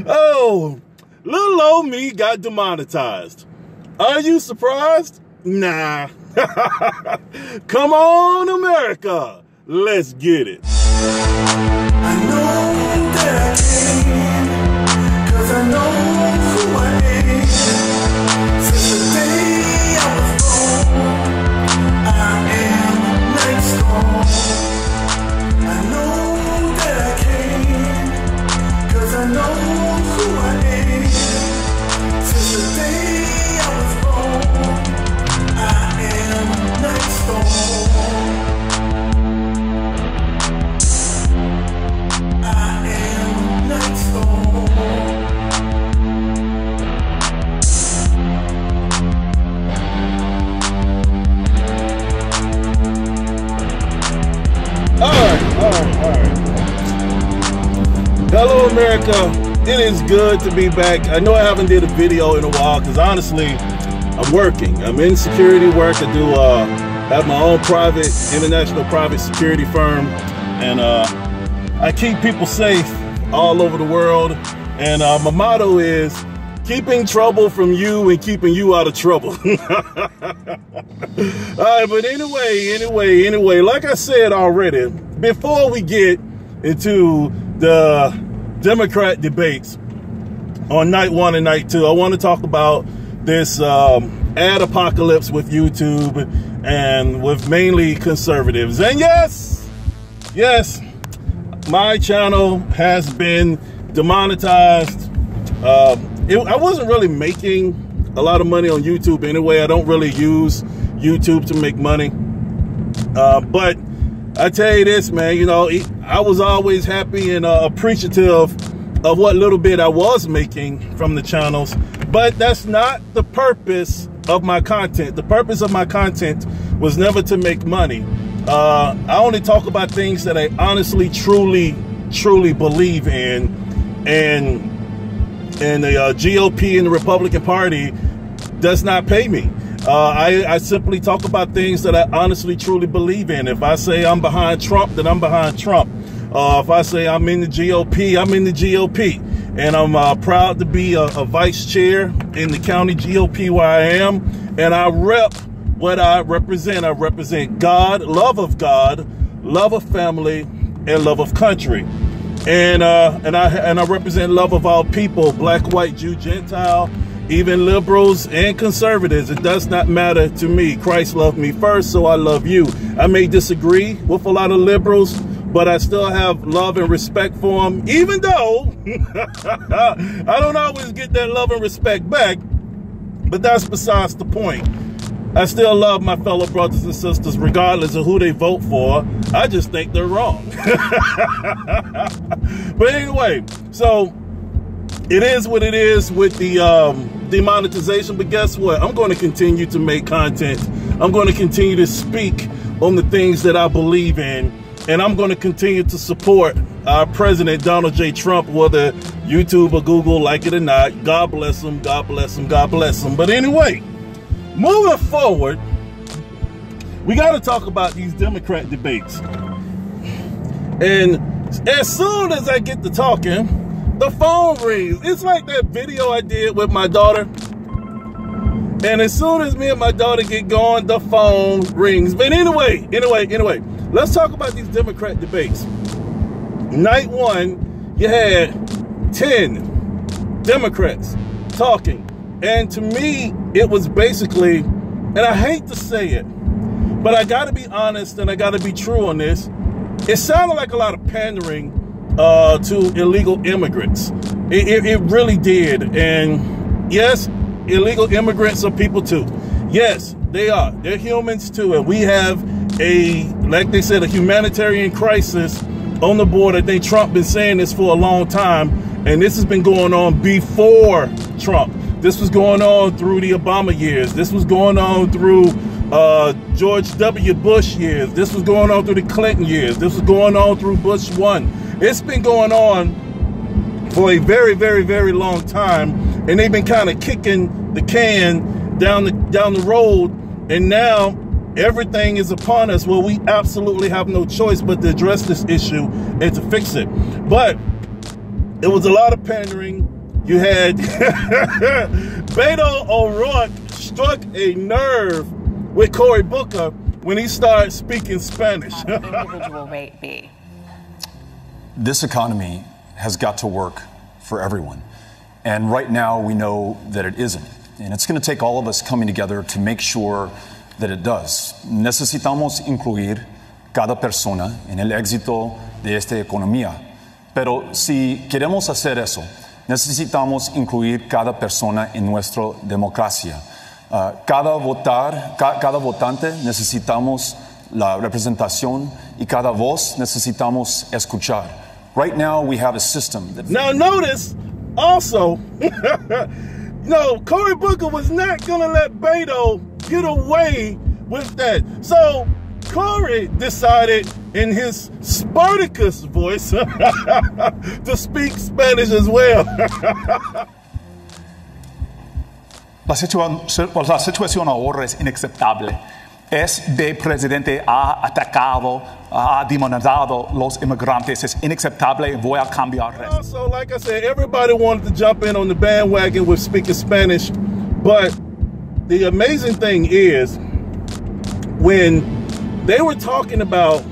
Oh, little old me got demonetized. Are you surprised? Nah. Come on, America. Let's get it. I know that I can, 'cause I know who I am. Since the day I was born, I am Nyghtstorm. I know that I can, 'cause I know who I am. Since the day I was born, I am Nyghtstorm. All right. Hello, America. It is good to be back. I know I haven't did a video in a while because honestly, I'm working. I'm in security work. I do have my own international private security firm, and I keep people safe all over the world. And my motto is keeping trouble from you and keeping you out of trouble. All right, but anyway, like I said already, before we get into the Democrat debates on night 1 and night 2, I want to talk about this ad apocalypse with YouTube and with mainly conservatives. And yes, my channel has been demonetized. I wasn't really making a lot of money on YouTube anyway. I don't really use YouTube to make money. But I tell you this, man, you know, I was always happy and appreciative of what little bit I was making from the channels. But that's not the purpose of my content. The purpose of my content was never to make money. I only talk about things that I honestly, truly believe in, and the GOP and the Republican Party does not pay me. I simply talk about things that I honestly, truly believe in. If I say I'm behind Trump, then I'm behind Trump. If I say I'm in the GOP, I'm in the GOP. And I'm proud to be a vice chair in the county GOP where I am. And I rep what I represent. I represent God, love of family, and love of country. And I represent love of all people, black, white, Jew, Gentile, even liberals and conservatives. It does not matter to me. Christ loved me first, so I love you. I may disagree with a lot of liberals, but I still have love and respect for them, even though I don't always get that love and respect back, but that's besides the point. I still love my fellow brothers and sisters, regardless of who they vote for. I just think they're wrong. But anyway, so it is what it is with the demonetization. But guess what? I'm going to continue to make content. I'm going to continue to speak on the things that I believe in. And I'm going to continue to support our President Donald J. Trump, whether YouTube or Google like it or not. God bless him, God bless him, God bless him. But anyway, moving forward, we got to talk about these Democrat debates. And as soon as I get to talking, the phone rings. It's like that video I did with my daughter. And as soon as me and my daughter get going, the phone rings. But anyway, let's talk about these Democrat debates. Night 1, you had 10 Democrats talking. And to me, it was basically, and I hate to say it, but I got to be honest and I got to be true on this. It sounded like a lot of pandering to illegal immigrants. It really did. And yes, illegal immigrants are people too. Yes, they are. They're humans too. And we have like they said, a humanitarian crisis on the border. I think Trump been saying this for a long time. And this has been going on before Trump. This was going on through the Obama years. This was going on through George W. Bush years. This was going on through the Clinton years. This was going on through Bush 1. It's been going on for a very long time, and they've been kind of kicking the can down the road. And now everything is upon us. Well, we absolutely have no choice but to address this issue and to fix it. But it was a lot of pandering. You had Beto O'Rourke struck a nerve with Cory Booker when he started speaking Spanish. Individual rate be? This economy has got to work for everyone. And right now we know that it isn't. And it's going to take all of us coming together to make sure that it does. Necesitamos incluir cada persona en el éxito de esta economía. Pero si queremos hacer eso, necesitamos incluir cada persona en nuestra democracia. Cada votante necesitamos la representación y cada voz necesitamos escuchar. Right now we have a system that... Now notice also, no, Cory Booker was not going to let Beto get away with that. So Cory decided in his Spartacus voice to speak Spanish as well. La situación ahora es inaceptable. Este presidente ha atacado, ha demonizado los inmigrantes. Es inaceptable. Voy a cambiar. Also, like I said, everybody wanted to jump in on the bandwagon with speaking Spanish. But the amazing thing is, when they were talking about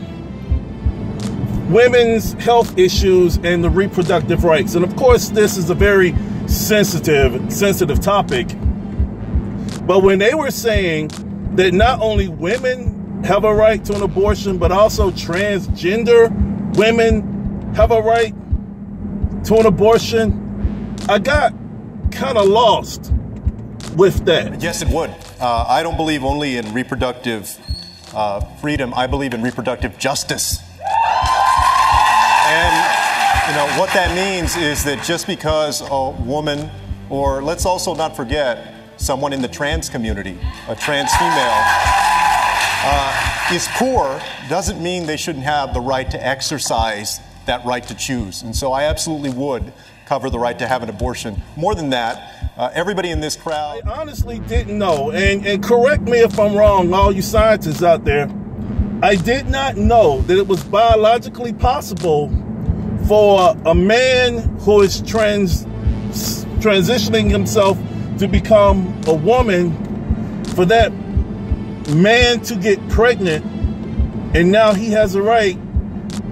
women's health issues and the reproductive rights, and of course, this is a very sensitive topic. But when they were saying that not only women have a right to an abortion, but also transgender women have a right to an abortion, I got kind of lost with that. Yes, it would. I don't believe only in reproductive freedom. I believe in reproductive justice. And, you know, what that means is that just because a woman, or let's also not forget, someone in the trans community, a trans female, is poor, doesn't mean they shouldn't have the right to exercise that right to choose. And so I absolutely would cover the right to have an abortion. More than that, everybody in this crowd... I honestly didn't know, and correct me if I'm wrong, all you scientists out there, I did not know that it was biologically possible for a man who is transitioning himself to become a woman, for that man to get pregnant, and now he has a right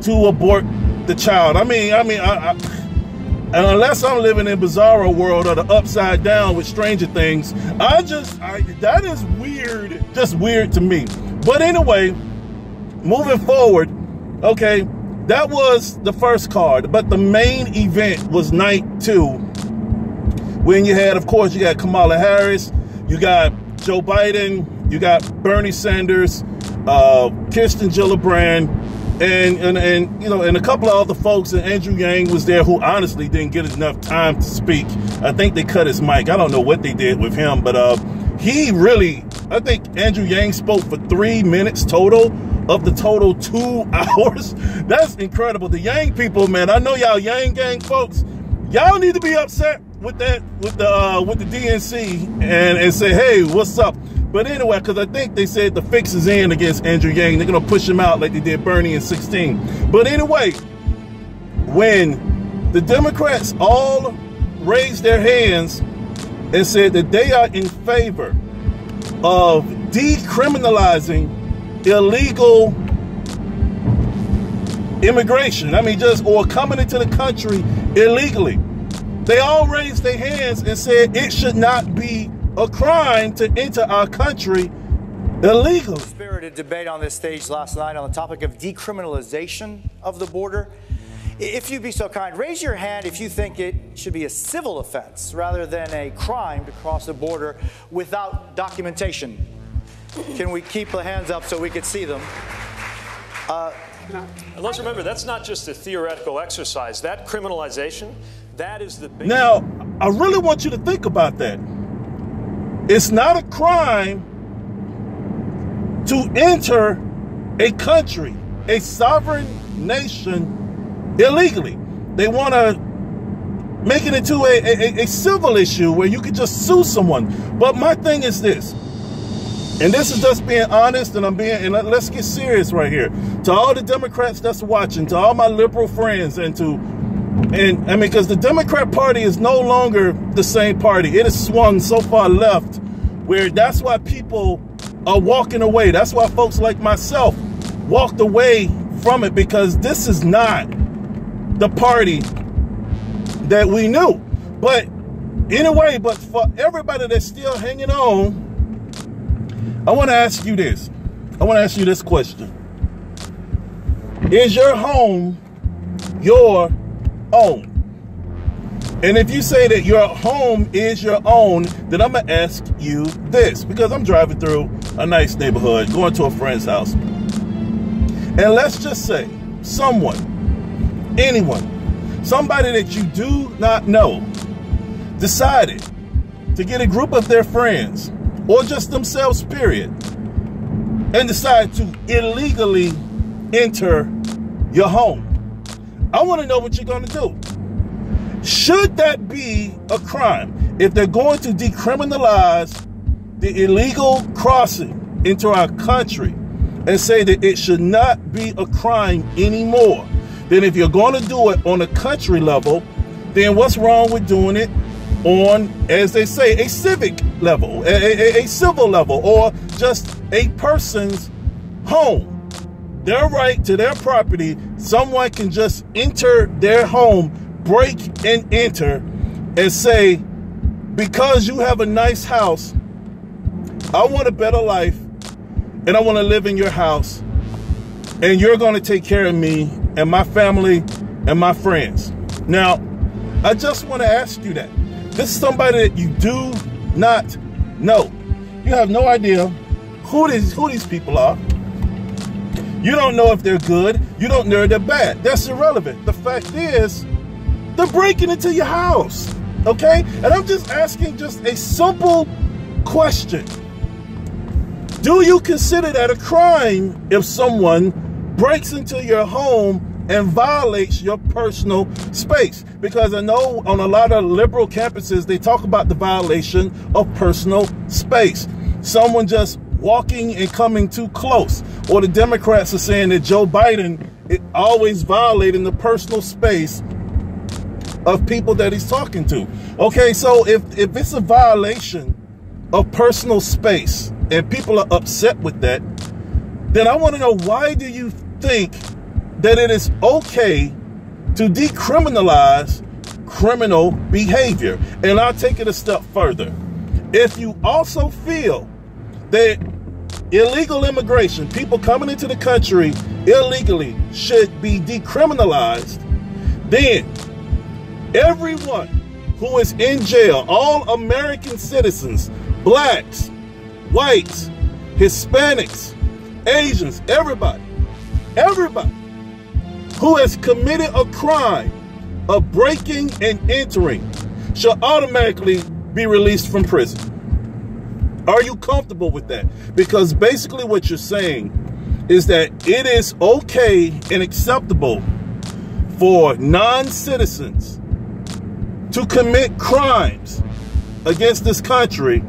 to abort the child. I mean, and unless I'm living in Bizarro world or the Upside Down with Stranger Things, that is weird, just weird to me. But anyway, moving forward, okay, that was the first card, but the main event was night 2. When you had, of course, you got Kamala Harris, you got Joe Biden, you got Bernie Sanders, Kirsten Gillibrand, and you know, and a couple of other folks, and Andrew Yang was there, who honestly didn't get enough time to speak. I think they cut his mic. I don't know what they did with him, but he really, I think Andrew Yang spoke for 3 minutes total of the total 2 hours. That's incredible. The Yang people, man, I know y'all Yang gang folks, y'all need to be upset with that, with the DNC and say, hey, what's up? But anyway, because I think they said the fix is in against Andrew Yang. They're going to push him out like they did Bernie in 2016. But anyway, when the Democrats all raised their hands and said that they are in favor of decriminalizing illegal immigration, I mean, or coming into the country illegally, they all raised their hands and said it should not be a crime to enter our country illegally. Spirited debate on this stage last night on the topic of decriminalization of the border. If you'd be so kind, raise your hand if you think it should be a civil offense rather than a crime to cross the border without documentation. Can we keep the hands up so we could see them? And let's remember, that's not just a theoretical exercise. That criminalization, that is the big... Now, I really want you to think about that. It's not a crime to enter a country, a sovereign nation, illegally. They want to make it into a civil issue where you could just sue someone. But my thing is this. And this is just being honest, and let's get serious right here. To all the Democrats that's watching, to all my liberal friends, because the Democrat Party is no longer the same party. It has swung so far left where that's why people are walking away. That's why folks like myself walked away from it, because this is not the party that we knew. But anyway, but for everybody that's still hanging on, I want to ask you this. I want to ask you this question. Is your home your own? And if you say that your home is your own, then I'm going to ask you this, because I'm driving through a nice neighborhood, going to a friend's house. And let's just say someone, anyone, somebody that you do not know decided to get a group of their friends, or just themselves, period, and decide to illegally enter your home. I want to know what you're going to do. Should that be a crime? If they're going to decriminalize the illegal crossing into our country and say that it should not be a crime anymore, then if you're going to do it on a country level, then what's wrong with doing it on, as they say, a civic level, a civil level, or just a person's home? Their right to their property, someone can just enter their home, break and enter, and say, because you have a nice house, I want a better life, and I want to live in your house, and you're going to take care of me and my family and my friends. Now, I just want to ask you that. This is somebody that you do not know. You have no idea who these people are. You don't know if they're good. You don't know if they're bad. That's irrelevant. The fact is, they're breaking into your house, okay? And I'm just asking just a simple question. Do you consider that a crime if someone breaks into your home and violates your personal space? Because I know on a lot of liberal campuses, they talk about the violation of personal space. Someone just walking and coming too close. Or the Democrats are saying that Joe Biden is always violating the personal space of people that he's talking to. Okay, so if it's a violation of personal space and people are upset with that, then I want to know, why do you think that it is okay to decriminalize criminal behavior? And I'll take it a step further. If you also feel that illegal immigration, people coming into the country illegally, should be decriminalized, then everyone who is in jail, all American citizens, blacks, whites, Hispanics, Asians, everybody who has committed a crime of breaking and entering shall automatically be released from prison. Are you comfortable with that? Because basically what you're saying is that it is okay and acceptable for non-citizens to commit crimes against this country,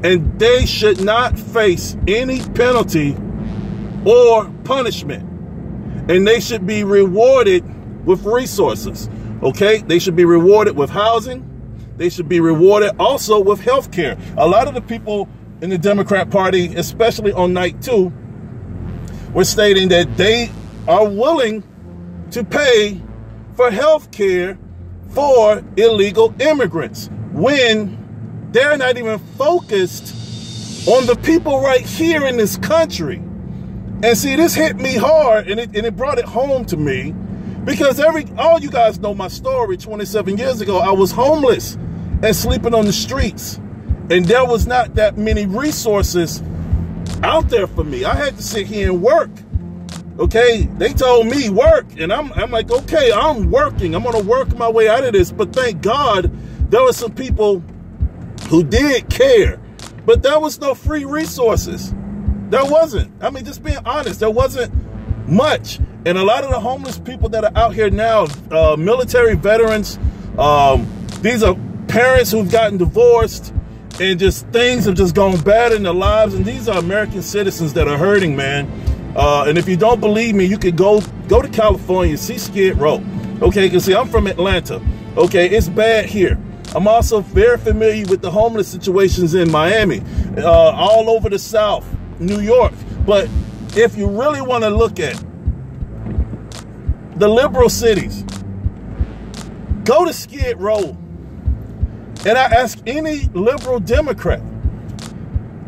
and they should not face any penalty or punishment, and they should be rewarded with resources. Okay, they should be rewarded with housing. They should be rewarded also with health care. A lot of the people in the Democrat Party, especially on night 2, were stating that they are willing to pay for health care for illegal immigrants, when they're not even focused on the people right here in this country. And see, this hit me hard, and it brought it home to me, because all you guys know my story. 27 years ago, I was homeless and sleeping on the streets, and there was not that many resources out there for me. I had to sit here and work. Okay, they told me work, and I'm like, okay, I'm working. I'm gonna work my way out of this. But thank God there were some people who did care, but there was no free resources. There wasn't. I mean, just being honest, there wasn't much. And a lot of the homeless people that are out here now, military veterans, these are parents who've gotten divorced, and just things have just gone bad in their lives. And these are American citizens that are hurting, man. And if you don't believe me, you could go to California, see Skid Row. Okay, because see, I'm from Atlanta. Okay, it's bad here. I'm also very familiar with the homeless situations in Miami, all over the South, New York. But if you really want to look at the liberal cities, go to Skid Row. And I ask any liberal Democrat,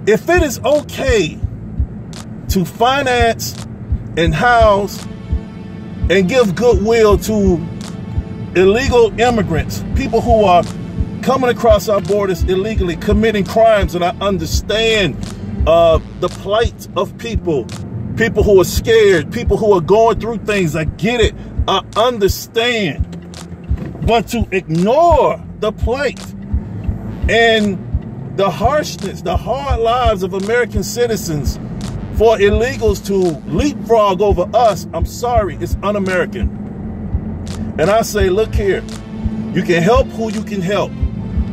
if it is okay to finance and house and give goodwill to illegal immigrants, people who are coming across our borders illegally, committing crimes, and I understand the plight of people who are scared, people who are going through things. I get it. I understand. But to ignore the plight and the harshness, the hard lives of American citizens for illegals to leapfrog over us, I'm sorry, it's un-American. And I say, look here, you can help who you can help,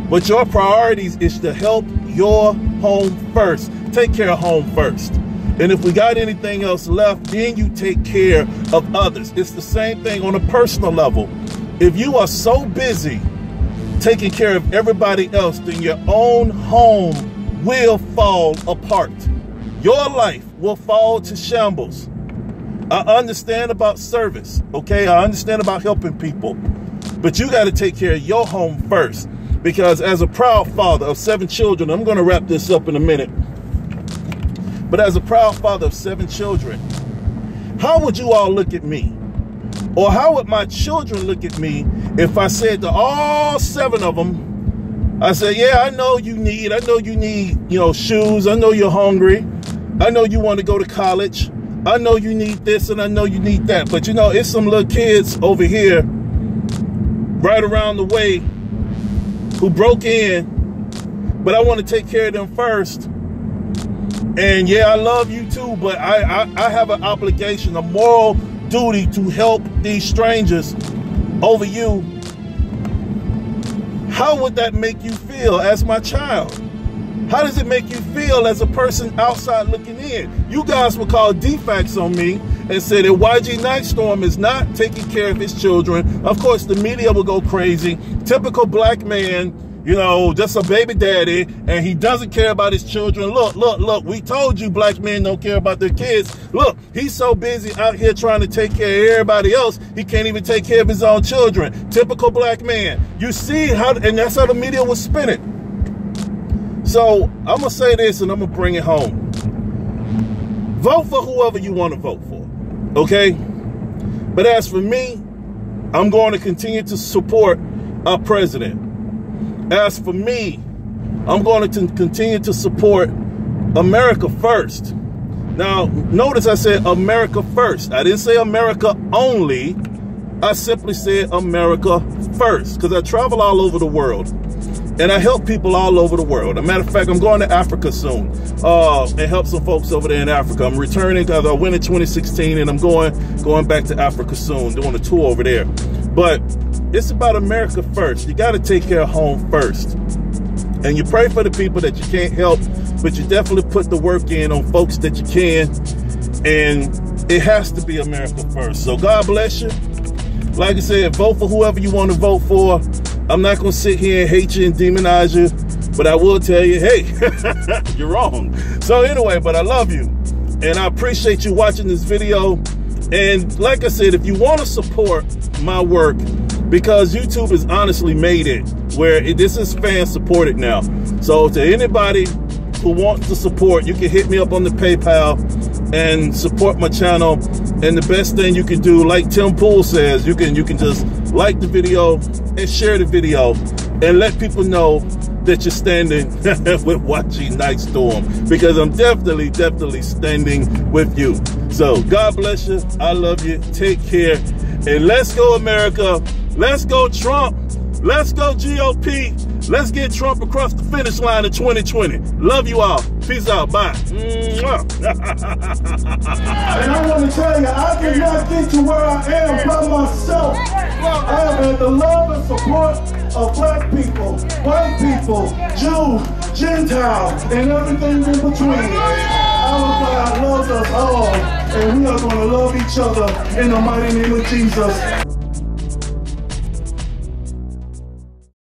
but your priorities is to help your home first. Take care of home first. And if we got anything else left, then you take care of others. It's the same thing on a personal level. If you are so busy taking care of everybody else, then your own home will fall apart. Your life will fall to shambles. I understand about service, okay? I understand about helping people. But you got to take care of your home first. Because as a proud father of 7 children, I'm going to wrap this up in a minute. But as a proud father of 7 children, how would you all look at me? Or how would my children look at me if I said to all 7 of them, I said, yeah, I know you need, shoes. I know you're hungry. I know you want to go to college. I know you need this and I know you need that. But it's some little kids over here right around the way who broke in, but I want to take care of them first. And yeah, I love you too, but I have an obligation, a moral duty to help these strangers over you. How would that make you feel as my child? How does it make you feel as a person outside looking in? You guys will call defects on me and say that YG Nyghtstorm is not taking care of his children. Of course, the media will go crazy. Typical black man, just a baby daddy, and he doesn't care about his children. Look, we told you black men don't care about their kids. Look, he's so busy out here trying to take care of everybody else, he can't even take care of his own children. Typical black man. You see how, and that's how the media was spinning. So I'm going to say this and I'm going to bring it home. Vote for whoever you want to vote for, okay? But as for me, I'm going to continue to support our president. As for me, I'm going to continue to support America first. Now, notice I said America first. I didn't say America only. I simply said America first because I travel all over the world. And I help people all over the world. As a matter of fact, I'm going to Africa soon and help some folks over there in Africa. I'm returning because I went in 2016 and I'm going back to Africa soon, doing a tour over there. But it's about America first. You got to take care of home first. And you pray for the people that you can't help, but you definitely put the work in on folks that you can. And it has to be America first. So God bless you. Like I said, vote for whoever you want to vote for. I'm not going to sit here and hate you and demonize you, but I will tell you, hey, you're wrong. So anyway, but I love you, and I appreciate you watching this video. And like I said, if you want to support my work, because YouTube has honestly made it where this is fan supported now. So to anybody who wants to support, you can hit me up on the PayPal and support my channel. And the best thing you can do, like Tim Pool says, you can just like the video and share the video and let people know that you're standing with YG Nyghtstorm, because I'm definitely standing with you. So God bless you. I love you. Take care. And let's go, America. Let's go, Trump. Let's go, GOP. Let's get Trump across the finish line in 2020. Love you all. Peace out. Bye. And I want to tell you, I did not get to where I am by myself. I have had the love and support of black people, white people, Jews, Gentile, and everything in between. Our God loves us all, and we are going to love each other in the mighty name of Jesus.